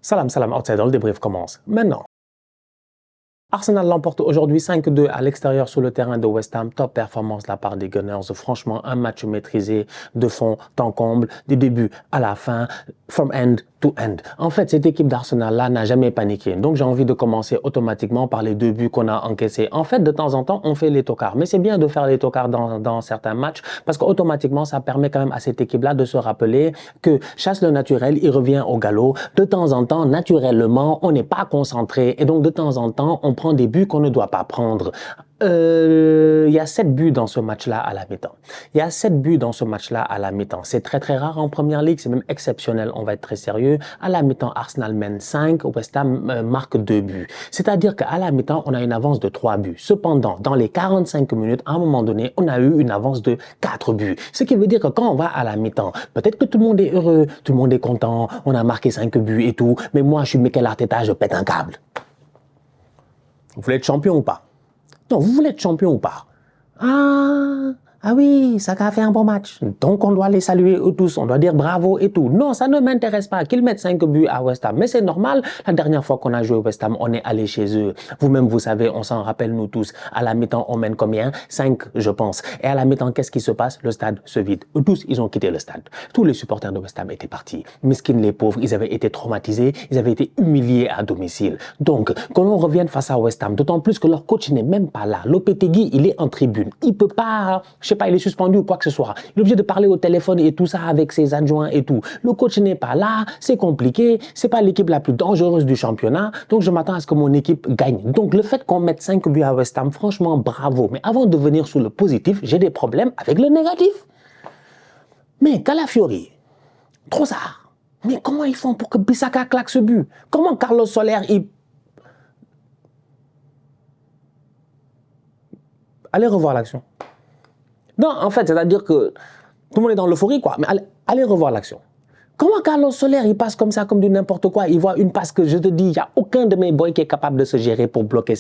Salam, salam, outsider, le débrief commence maintenant. Arsenal l'emporte aujourd'hui 5-2 à l'extérieur sur le terrain de West Ham. Top performance de la part des Gunners. Franchement, un match maîtrisé de fond en comble, du début à la fin, from end to end. En fait, cette équipe d'Arsenal-là n'a jamais paniqué. Donc, j'ai envie de commencer automatiquement par les 2 buts qu'on a encaissés. En fait, de temps en temps, on fait les tocards. Mais c'est bien de faire les tocards dans certains matchs parce qu'automatiquement, ça permet quand même à cette équipe-là de se rappeler que chasse le naturel, il revient au galop. De temps en temps, naturellement, on n'est pas concentré. Et donc, de temps en temps, on prend des buts qu'on ne doit pas prendre. Il y a 7 buts dans ce match-là à la mi-temps. Il y a 7 buts dans ce match-là à la mi-temps. C'est très très rare en première ligue, c'est même exceptionnel, on va être très sérieux. À la mi-temps, Arsenal mène 5, West Ham marque 2 buts. C'est-à-dire qu'à la mi-temps, on a une avance de 3 buts. Cependant, dans les 45 minutes, à un moment donné, on a eu une avance de 4 buts. Ce qui veut dire que quand on va à la mi-temps, peut-être que tout le monde est heureux, tout le monde est content, on a marqué 5 buts et tout, mais moi, je suis Mikel Arteta, je pète un câble. Vous voulez être champion ou pas? Non, vous voulez être champion ou pas? Ah oui, Saka a fait un bon match. Donc, on doit les saluer eux tous. On doit dire bravo et tout. Non, ça ne m'intéresse pas qu'ils mettent 5 buts à West Ham. Mais c'est normal. La dernière fois qu'on a joué au West Ham, on est allé chez eux. Vous-même, vous savez, on s'en rappelle nous tous. À la mi-temps, on mène combien? 5, je pense. Et à la mi-temps, qu'est-ce qui se passe? Le stade se vide. Eux tous, ils ont quitté le stade. Tous les supporters de West Ham étaient partis. Miskin, les pauvres, ils avaient été traumatisés. Ils avaient été humiliés à domicile. Donc, quand on revienne face à West Ham, d'autant plus que leur coach n'est même pas là. Lopetegui, il est en tribune. Il peut pas, je sais pas, il est suspendu ou quoi que ce soit. Il est obligé de parler au téléphone et tout ça avec ses adjoints et tout. Le coach n'est pas là, c'est compliqué, c'est pas l'équipe la plus dangereuse du championnat, donc je m'attends à ce que mon équipe gagne. Donc le fait qu'on mette 5 buts à West Ham, franchement, bravo. Mais avant de venir sur le positif, j'ai des problèmes avec le négatif. Mais Calafiori, Trossard, mais comment ils font pour que Bissaka claque ce but? Comment Carlos Soler, Allez revoir l'action. Non, en fait, c'est-à-dire que tout le monde est dans l'euphorie, quoi. Mais allez revoir l'action. Comment Carlos Soler, il passe comme ça, comme du n'importe quoi? Il voit une passe que je te dis, il n'y a aucun de mes boys qui est capable de se gérer pour bloquer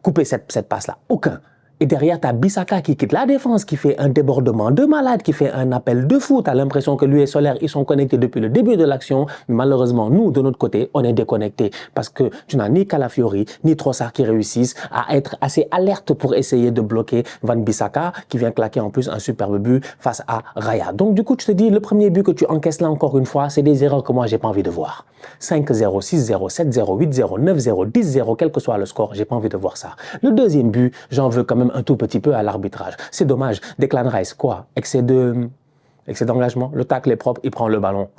couper cette passe-là. Aucun. Et derrière, tu as Bissaka qui quitte la défense, qui fait un débordement de malade, qui fait un appel de fou. Tu as l'impression que lui et Soler, ils sont connectés depuis le début de l'action. Mais malheureusement, nous, de notre côté, on est déconnectés. Parce que tu n'as ni Calafiori, ni Trossard qui réussissent à être assez alertes pour essayer de bloquer Van Bissaka, qui vient claquer en plus un superbe but face à Raya. Donc du coup, tu te dis, le premier but que tu encaisses là encore une fois, c'est des erreurs que moi, j'ai pas envie de voir. 5-0, 6-0, 7-0, 8-0, 9-0, 10-0, quel que soit le score, j'ai pas envie de voir ça. Le deuxième but, j'en veux quand même un tout petit peu à l'arbitrage. C'est dommage. Declan Rice, quoi? Excès d'engagement. Le tacle est propre, il prend le ballon.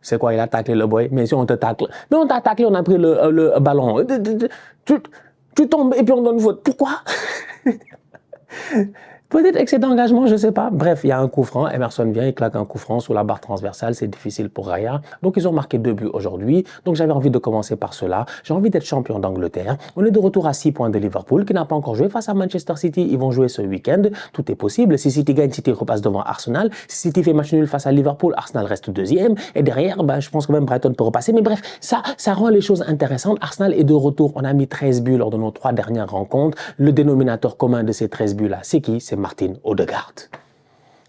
C'est quoi? Il a taclé le boy. Mais si on te tacle. Mais on t'a taclé, on a pris le ballon. Tu tombes et puis on donne faute. Pourquoi? Peut-être excès d'engagement, je ne sais pas. Bref, il y a un coup franc. Emerson vient, il claque un coup franc sous la barre transversale. C'est difficile pour Raya. Donc, ils ont marqué 2 buts aujourd'hui. Donc, j'avais envie de commencer par cela. J'ai envie d'être champion d'Angleterre. On est de retour à 6 points de Liverpool, qui n'a pas encore joué face à Manchester City. Ils vont jouer ce week-end. Tout est possible. Si City gagne, City repasse devant Arsenal. Si City fait match nul face à Liverpool, Arsenal reste deuxième. Et derrière, je pense que même Brighton peut repasser. Mais bref, ça rend les choses intéressantes. Arsenal est de retour. On a mis 13 buts lors de nos 3 dernières rencontres. Le dénominateur commun de ces 13 buts-là, c'est qui? C'est Martin Odegaard.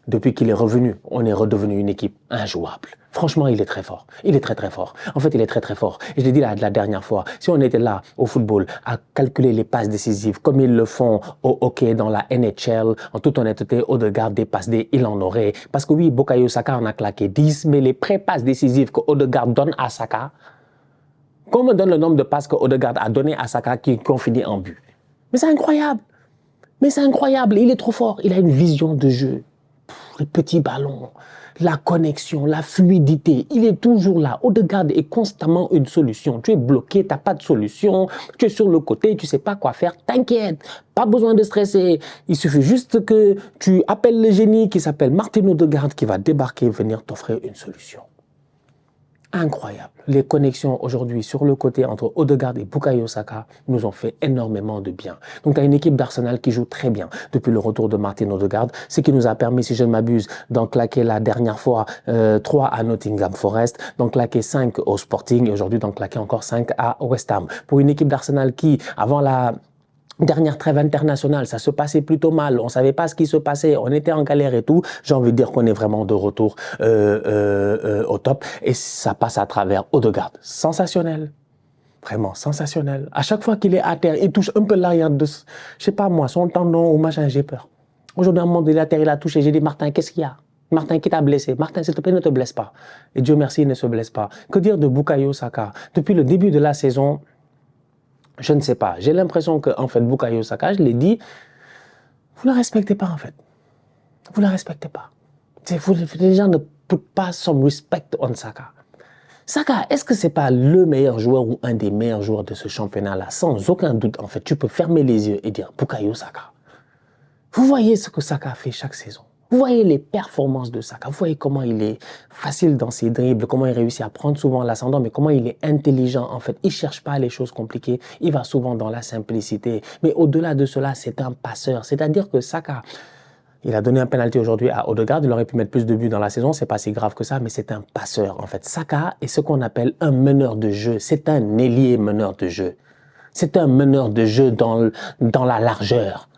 Depuis qu'il est revenu, on est redevenu une équipe injouable. Franchement, il est très fort. Il est très très fort. En fait, il est très très fort. Et je l'ai dit la dernière fois, si on était là au football à calculer les passes décisives comme ils le font au hockey dans la NHL, en toute honnêteté, Odegaard des passes D, il en aurait. Parce que oui, Bukayo Saka en a claqué 10, mais les pré-passes décisives que Odegaard donne à Saka, qu'on me donne le nombre de passes que Odegaard a donné à Saka qui ont fini en but. Mais c'est incroyable. Mais c'est incroyable, il est trop fort. Il a une vision de jeu. Les petits ballons, la connexion, la fluidité, il est toujours là. Odegaard est constamment une solution. Tu es bloqué, tu n'as pas de solution, tu es sur le côté, tu ne sais pas quoi faire. T'inquiète, pas besoin de stresser. Il suffit juste que tu appelles le génie qui s'appelle Martin Odegaard qui va débarquer et venir t'offrir une solution. Incroyable. Les connexions aujourd'hui sur le côté entre Odegaard et Bukayo Saka nous ont fait énormément de bien. Donc, tu as une équipe d'Arsenal qui joue très bien depuis le retour de Martin Odegaard, ce qui nous a permis, si je ne m'abuse, d'en claquer la dernière fois 3 à Nottingham Forest, d'en claquer 5 au Sporting et aujourd'hui d'en claquer encore 5 à West Ham. Pour une équipe d'Arsenal qui, avant la Dernière trêve internationale, ça se passait plutôt mal, on ne savait pas ce qui se passait, on était en galère et tout. J'ai envie de dire qu'on est vraiment de retour au top et ça passe à travers Odegaard. Sensationnel, vraiment sensationnel. À chaque fois qu'il est à terre, il touche un peu l'arrière de, je sais pas moi, son tendon ou machin, j'ai peur. Aujourd'hui, à un moment donné, la terre, il a touché, j'ai dit Martin, qu'est-ce qu'il y a? Martin, qui t'a blessé? Martin, s'il te plaît, ne te blesse pas. Et Dieu merci, il ne se blesse pas. Que dire de Bukayo Saka? Depuis le début de la saison, je ne sais pas. J'ai l'impression que, en fait, Bukayo Saka, je l'ai dit, vous ne la respectez pas, en fait. Vous ne la respectez pas. Les gens ne put pas some respect on Saka. Saka, est-ce que ce n'est pas le meilleur joueur ou un des meilleurs joueurs de ce championnat-là? Sans aucun doute, en fait, tu peux fermer les yeux et dire Bukayo Saka. Vous voyez ce que Saka fait chaque saison. Vous voyez les performances de Saka. Vous voyez comment il est facile dans ses dribbles, comment il réussit à prendre souvent l'ascendant, mais comment il est intelligent. En fait, il ne cherche pas les choses compliquées. Il va souvent dans la simplicité. Mais au-delà de cela, c'est un passeur. C'est-à-dire que Saka, il a donné un penalty aujourd'hui à Odegaard. Il aurait pu mettre plus de buts dans la saison. C'est pas si grave que ça, mais c'est un passeur. En fait, Saka est ce qu'on appelle un meneur de jeu. C'est un ailier meneur de jeu. C'est un meneur de jeu dans la largeur.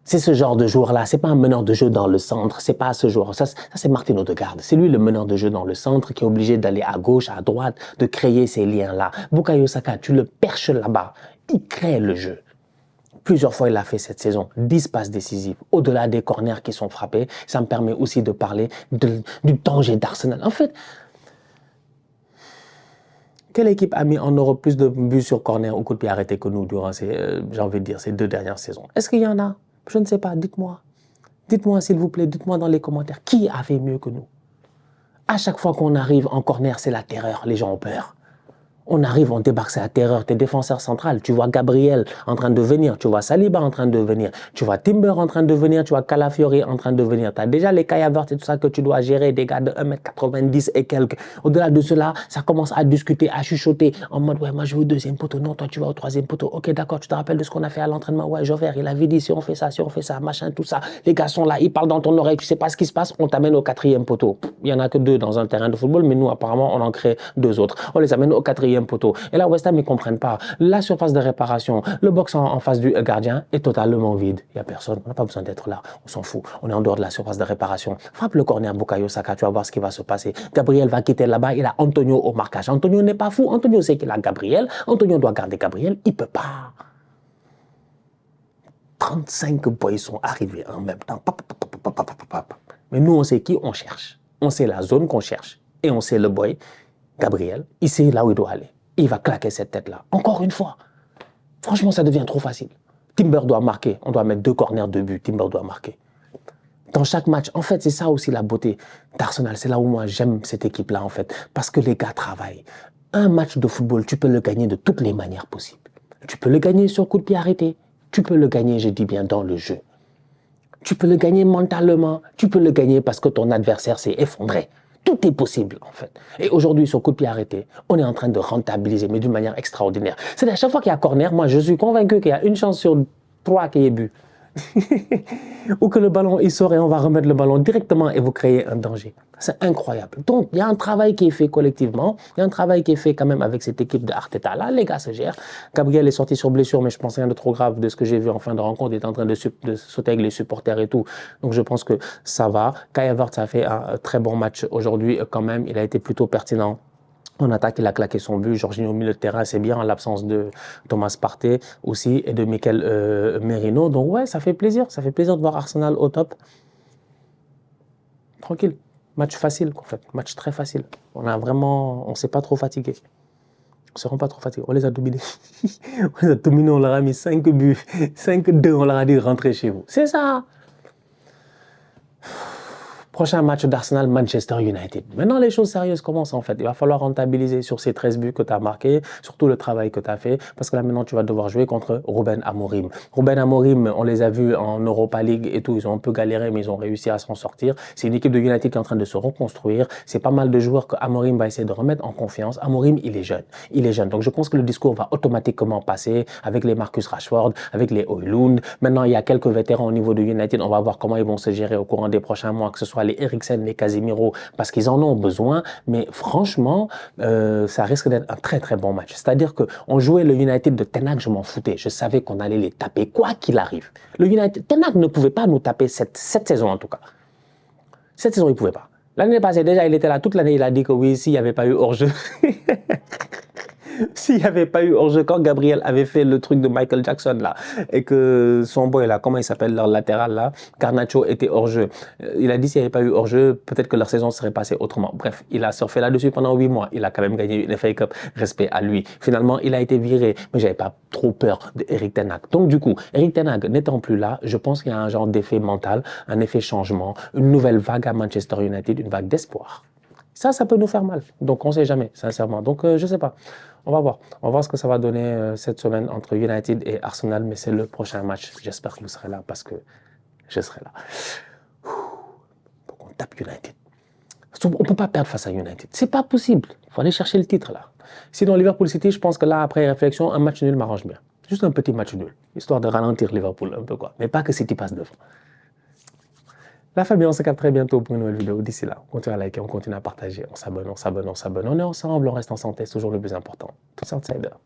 C'est ce genre de joueur-là. C'est pas un meneur de jeu dans le centre. C'est pas ce joueur. Ça c'est Martin Odegaard. C'est lui le meneur de jeu dans le centre qui est obligé d'aller à gauche, à droite, de créer ces liens-là. Bukayo Saka, tu le perches là-bas. Il crée le jeu. Plusieurs fois, il l'a fait cette saison. 10 passes décisives. Au-delà des corners qui sont frappés, ça me permet aussi de parler du danger d'Arsenal. En fait, quelle équipe a mis en Europe plus de buts sur corner ou coup de pied arrêté que nous durant j'ai envie de dire, ces 2 dernières saisons? Est-ce qu'il y en a? Je ne sais pas, dites-moi. Dites-moi s'il vous plaît, dites-moi dans les commentaires, qui a fait mieux que nous? À chaque fois qu'on arrive en corner, c'est la terreur, les gens ont peur. On arrive, on débarque, c'est la terreur. T'es défenseur central, tu vois Gabriel en train de venir, tu vois Saliba en train de venir, tu vois Timber en train de venir, tu vois Calafiori en train de venir. Tu as déjà les Kai Havertz et tout ça que tu dois gérer, des gars de 1m90 et quelques. Au-delà de cela, ça commence à discuter, à chuchoter en mode, ouais, moi je vais au 2e poteau, non, toi tu vas au 3e poteau. Ok, d'accord, tu te rappelles de ce qu'on a fait à l'entraînement? Ouais, Jover, il avait dit si on fait ça, machin, tout ça. Les gars sont là, ils parlent dans ton oreille, tu sais pas ce qui se passe, on t'amène au 4e poteau. Il y en a que 2 dans un terrain de football, mais nous apparemment on en crée 2 autres. On les amène au 4e poteau. Et là, West Ham, ils ne comprennent pas. La surface de réparation, le box en face du gardien est totalement vide. Il n'y a personne. On n'a pas besoin d'être là. On s'en fout. On est en dehors de la surface de réparation. Frappe le corner Bukayo Saka. Tu vas voir ce qui va se passer. Gabriel va quitter là-bas. Il a Antonio au marquage. Antonio n'est pas fou. Antonio sait qu'il a Gabriel. Antonio doit garder Gabriel. Il ne peut pas. 35 boys sont arrivés en même temps. Mais nous, on sait qui on cherche. On sait la zone qu'on cherche. Et on sait le boy, Gabriel. Il sait là où il doit aller. Il va claquer cette tête-là. Encore une fois. Franchement, ça devient trop facile. Timber doit marquer. On doit mettre 2 corners de but. Timber doit marquer. Dans chaque match, en fait, c'est ça aussi la beauté d'Arsenal. C'est là où moi, j'aime cette équipe-là, en fait. Parce que les gars travaillent. Un match de football, tu peux le gagner de toutes les manières possibles. Tu peux le gagner sur coup de pied arrêté. Tu peux le gagner, je dis bien, dans le jeu. Tu peux le gagner mentalement. Tu peux le gagner parce que ton adversaire s'est effondré. Tout est possible, en fait. Et aujourd'hui, sur coup de pied arrêté, on est en train de rentabiliser, mais d'une manière extraordinaire. C'est-à-dire, à chaque fois qu'il y a corner, moi, je suis convaincu qu'il y a une chance sur 3 qu'il y ait but. Ou que le ballon, il sort et on va remettre le ballon directement et vous créez un danger. C'est incroyable. Donc, il y a un travail qui est fait collectivement. Il y a un travail qui est fait quand même avec cette équipe de Arteta. Là, les gars se gèrent. Gabriel est sorti sur blessure, mais je pense rien de trop grave de ce que j'ai vu en fin de rencontre. Il est en train de sauter avec les supporters et tout. Donc, je pense que ça va. Kai Havertz a fait un très bon match aujourd'hui quand même. Il a été plutôt pertinent. En attaque, il a claqué son but. Jorginho au milieu de terrain, c'est bien, en l'absence de Thomas Partey aussi et de Mikel Merino. Donc ouais, ça fait plaisir. Ça fait plaisir de voir Arsenal au top. Tranquille. Match facile, en fait. Match très facile. On ne s'est pas trop fatigué. On ne se rend pas trop fatigué. On les a dominés. On les a dominés, on leur a mis 5 buts. 5-2, on leur a dit rentrer chez vous. C'est ça. Prochain match d'Arsenal, Manchester United. Maintenant, les choses sérieuses commencent en fait. Il va falloir rentabiliser sur ces 13 buts que tu as marqués, sur tout le travail que tu as fait, parce que là maintenant, tu vas devoir jouer contre Ruben Amorim. Ruben Amorim, on les a vus en Europa League et tout, ils ont un peu galéré, mais ils ont réussi à s'en sortir. C'est une équipe de United qui est en train de se reconstruire. C'est pas mal de joueurs que Amorim va essayer de remettre en confiance. Amorim, il est jeune. Il est jeune. Donc, je pense que le discours va automatiquement passer avec les Marcus Rashford, avec les Højlund. Maintenant, il y a quelques vétérans au niveau de United. On va voir comment ils vont se gérer au courant des prochains mois, que ce soit les Eriksen, les Casemiro, parce qu'ils en ont besoin. Mais franchement, ça risque d'être un très très bon match. C'est-à-dire qu'on jouait le United de Ten Hag, je m'en foutais. Je savais qu'on allait les taper, quoi qu'il arrive. Le United, Ten Hag ne pouvait pas nous taper cette saison en tout cas. Cette saison, il ne pouvait pas. L'année passée, déjà, il était là toute l'année, il a dit que oui, s'il n'y avait pas eu hors-jeu. S'il n'y avait pas eu hors-jeu, quand Gabriel avait fait le truc de Michael Jackson là, et que son boy là, comment il s'appelle, leur latéral là, Garnacho était hors-jeu. Il a dit s'il n'y avait pas eu hors-jeu, peut-être que leur saison serait passée autrement. Bref, il a surfé là-dessus pendant 8 mois. Il a quand même gagné une FA Cup. Respect à lui. Finalement, il a été viré, mais j'avais pas trop peur d'Eric Ten Hag. Donc du coup, Eric Ten Hag n'étant plus là, je pense qu'il y a un genre d'effet mental, un effet changement, une nouvelle vague à Manchester United, une vague d'espoir. Ça peut nous faire mal. Donc, on ne sait jamais, sincèrement. Donc, je ne sais pas. On va voir. On va voir ce que ça va donner cette semaine entre United et Arsenal. Mais c'est le prochain match. J'espère que vous serez là parce que je serai là. Donc, on tape United. On ne peut pas perdre face à United. C'est pas possible. Il faut aller chercher le titre, là. Sinon, Liverpool City, je pense que là, après réflexion, un match nul m'arrange bien. Juste un petit match nul. Histoire de ralentir Liverpool un peu, quoi. Mais pas que City passe devant. La famille, on se capte très bientôt pour une nouvelle vidéo. D'ici là, on continue à liker, on continue à partager, on s'abonne. On est ensemble, on reste en santé, c'est toujours le plus important. Tous outsiders.